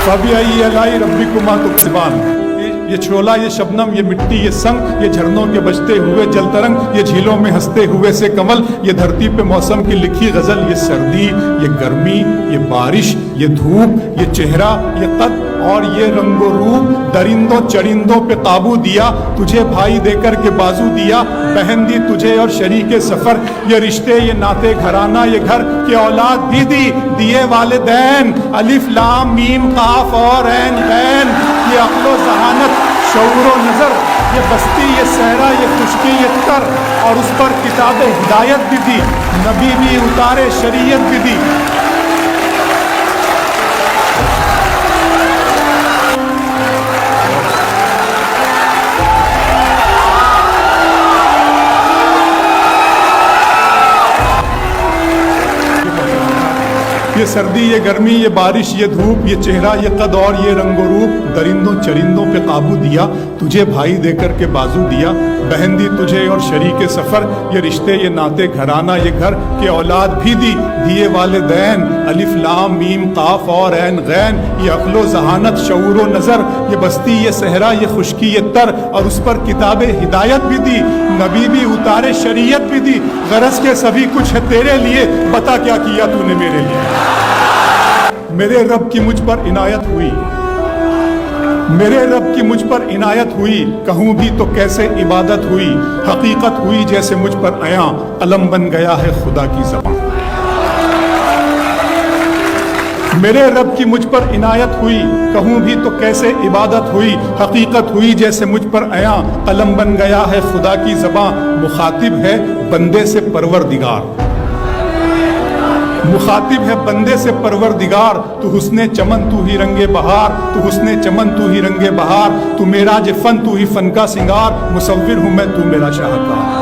فَبِأَيِّ آلَاءِ رَبِّكُمَا تُكَذِّبَانِ، یہ شعلہ، یہ شبنم، یہ مٹی، یہ سنگ، یہ جھرنوں کے بجتے ہوئے جل ترنگ، یہ جھیلوں میں ہنستے ہوئے سے کمل، یہ دھرتی پہ موسم کی لکھی غزل، یہ سردی، یہ گرمی، یہ بارش، یہ دھوپ، یہ چہرہ، یہ قد اور یہ رنگ و روپ، درندوں چرندوں پہ قابو دیا، تجھے بھائی دے کر کے بازو دیا، بہن دی تجھے اور شریک سفر، یہ رشتے، یہ ناطے گھرانہ، یہ گھر کی اولاد بھی دی، دیے والدین، الف لام میم قاف اور عین غین، یہ عقل و ذہانت، شعور و نظر، یہ بستی، یہ صحرا، یہ خشکی، یہ تر، اور اس پر کتاب ہدایت بھی دی، نبی بھی اتارے، شریعت بھی دی۔ یہ سردی، یہ گرمی، یہ بارش، یہ دھوپ، یہ چہرہ، یہ قد اور یہ رنگ و روپ، درندوں چرندوں پہ قابو دیا، تجھے بھائی دے کر کے بازو دیا، بہن دی تجھے اور شریک سفر، یہ رشتے، یہ ناطے گھرانہ، یہ گھر کی اولاد بھی دی، دیے والدین، الف لام میم قاف اور عین غین، یہ عقل و ذہانت، شعور و نظر، یہ بستی، یہ صحرا، یہ خشکی، یہ تر، اور اس پر کتاب ہدایت بھی دی، نبی بھی اتارے، شریعت بھی دی، غرض کے سبھی کچھ ہے تیرے لیے، بتا کیا کیا تو نے میرے لیے۔ میرے رب کی مجھ پر عنایت ہوئی، میرے رب کی مجھ پر عنایت ہوئی، کہوں بھی تو کیسے عبادت ہوئی، حقیقت ہوئی جیسے مجھ پر عیاں، قلم بن گیا ہے خدا کی زبان۔ میرے رب کی مجھ پر عنایت ہوئی، کہوں بھی تو کیسے عبادت ہوئی، حقیقت ہوئی جیسے مجھ پر عیاں، قلم بن گیا ہے خدا کی زبان۔ مخاطب ہے بندے سے پروردگار، مخاطب ہے بندے سے پروردگار، تو حسن چمن تو ہی رنگ بہار، تو حسن چمن تو ہی رنگ بہار، تو میرا جو فن تو ہی فن کا سنگار، مصور ہوں میں تو میرا شاہکار۔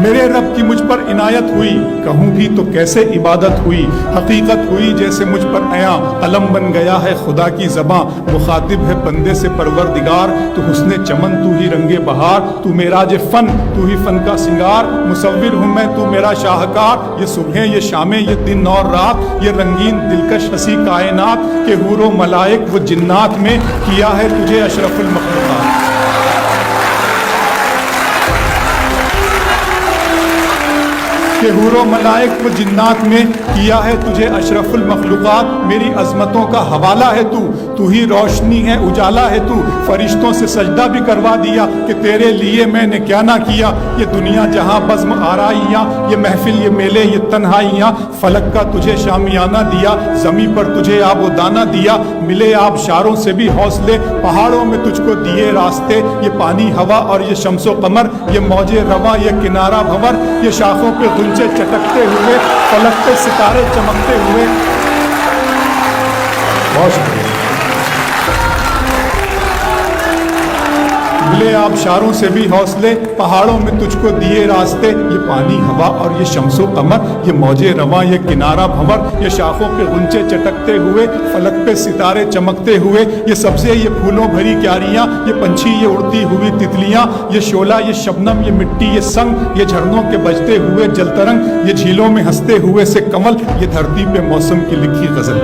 میرے رب کی مجھ پر عنایت ہوئی، کہوں بھی تو کیسے عبادت ہوئی، حقیقت ہوئی جیسے مجھ پر عیاں، قلم بن گیا ہے خدا کی زباں۔ مخاطب ہے بندے سے پروردگار، تو حسن چمن تو ہی رنگ بہار، تو میرا جو فن تو ہی فن کا سنگار، مصور ہوں میں تو میرا شاہکار۔ یہ صبحیں، یہ شامیں، یہ دن اور رات، یہ رنگین دلکش ہنسی کائنات کے حور و ملائک و جنات میں کیا ہے تجھے اشرف المخلوقات۔ کہ حور و ملائک و جنات میں کیا ہے تجھے اشرف المخلوقات۔ میری عظمتوں کا حوالہ ہے تو ہی روشنی ہے، اجالا ہے تو، فرشتوں سے سجدہ بھی کروا دیا کہ تیرے لیے میں نے کیا نہ کیا۔ یہ دنیا جہاں بزم آرائیاں، یہ محفل، یہ میلے، یہ تنہائیاں، فلک کا تجھے شامیانہ دیا، زمیں پر تجھے آب و دانہ دیا، ملے آبشاروں سے بھی حوصلے، پہاڑوں میں تجھ کو دیے راستے، یہ پانی ہوا اور یہ شمس و قمر، یہ موج رواں، یہ کنارہ بھنور، یہ شاخوں پہ غنچے چٹکتے ہوئے، فلک پہ ستارے چمکتے ہوئے۔ بہت شکریہ۔ ملے آبشاروں سے بھی حوصلے، پہاڑوں میں تجھ کو دیے راستے، یہ پانی ہوا اور یہ شمس و قمر، یہ موج رواں، یہ کنارہ بھنور، یہ شاخوں پہ غنچے چٹکتے ہوئے، فلک پہ ستارے چمکتے ہوئے، یہ سبزے، یہ پھولوں بھری کیاریاں، یہ پنچھی، یہ اڑتی ہوئی تتلیاں، یہ شعلہ، یہ شبنم، یہ مٹی، یہ سنگ، یہ جھرنوں کے بجتے ہوئے جل ترنگ، یہ جھیلوں میں ہنستے ہوئے سے کمل، یہ دھرتی پہ موسم کی لکھی غزل۔